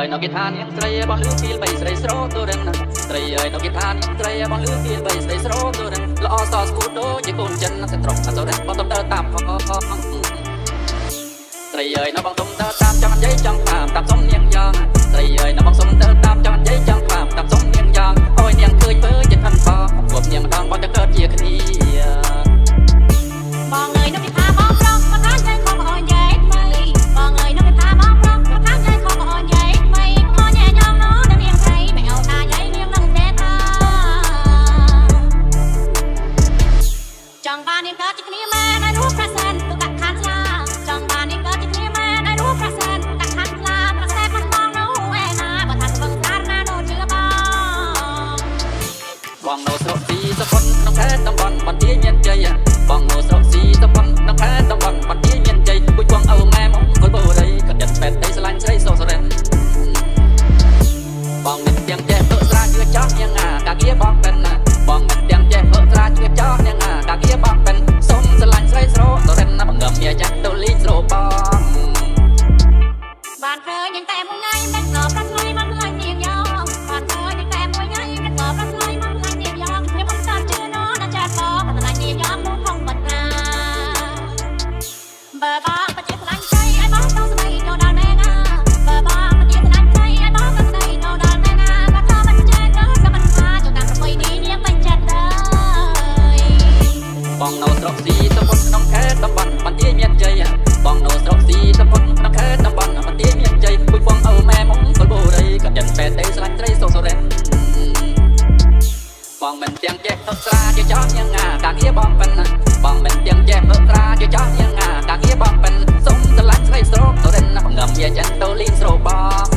ơi nó cái than những trai bao lứa kia bay sấy sro tôi đừng trai ơi nó cái than những trai bao lứa kia bay sấy sro tôi đừng lo so sút đôi chỉ còn chân nó sẽ trọc à tôi đừng bao tôm tơ tạm khó trai ơi nó bằng tôm tơ tạm cho giấy trong phàm tạm sống niềng giang trai ơi nó bằng tôm tơ tạm cho giấy trong phàm tạm sống niềng giang ôi niềng cười với chân thân phò cuộc niềng đang baoจะเกิดchia khiบอกเลยน้องพิธาบอกร้องมาท้าใจของอ่อนใหญ่ไม่บอกเลยน้องพิธาบอกร้องมาท้าใจของอ่อนใหญ่ไม่พอแย่ยอมน้องเรียงใจไม่เอาตาใหญ่เรียงนั่งแท้ตาจังบานนี่ก็จะนี้แม่ได้รู้ประเสริฐตุกัดขันลาจังบานนี่ก็จะนี้แม่ได้รู้ประเสริฐตุกัดขันลาประเสริฐมันมองน้องแอนาบ่ทันเบิ่งตาหน้าโดนเจือបងនៅស្រុកស៊ីសប៉ុនក្នុងខេត្តតំបន់បន្ទាយមានជ័យបងនៅស្រុកស៊ីសប៉ុនក្នុងខេត្តតំបន់បន្ទាយមានជ័យពុជបងឪម៉ែមកគល់បូរីក៏ចិត្តពេតដីស្រឡាញ់ស្រីសោសរិនបងមិនទាំងចេះធ្វើស្រាជឿចោះយ៉ាងណាកាគៀបងពេនបងមិនទាំងចេះធ្វើស្រាជឿចោះយ៉ាងណាកាគៀបងពេនសុំស្រឡាញ់ស្រីស្រោសរិនណាបងងើមមានចាក់ទៅលីងស្រោបងបានเคยยังแต่មួយថ្ងៃមិនក៏ប្រត់ថ្ងៃមកថ្ងៃនាងយ៉ងបានเคยยังតែមួយថ្ងៃមិនក៏ប្រត់ថ្ងៃមកថ្ងៃនាងយ៉ងខ្ញុំមិនស្គាល់ជឿនោះណាចាត់បងតែថ្ងៃនាងយ៉ងនោះផងបាត់ណាបើបងបជាស្លាញ់ใจឲ្យបងទៅស្ដីទៅដល់ណែណាបើបងបជាស្លាញ់ใจឲ្យបងទៅស្ដីទៅដល់ណែណាក៏ថាមិនចេះទៅក៏មិនថាចង់តាមប្រពៃនេះនាងមិនចិត្តទេបងនៅស្រុកស៊ីសមុទ្រក្នុងខេត្តតំបន់បន្ទាយមានជ័យបងនៅស្រុកស៊ីសមុទ្រក្នុងខេត្តតំបន់បន្ទាយមានជ័យពុជបងឪម៉ែមកគល់បូរីក៏ចិត្តពេតដីស្រឡាញ់ស្រីសោសរិនបងមិនទាំងចេះធ្វើស្រាជាចោះយ៉ាងណាកាគៀបងពេនបងមិនទាំងចេះធ្វើស្រាជាចោះយ៉ាងណាកាគៀបងពេនសុំស្រឡាញ់ស្រីស្រោសរិនណាបងងើមជាចិត្តទៅលីងស្រោបង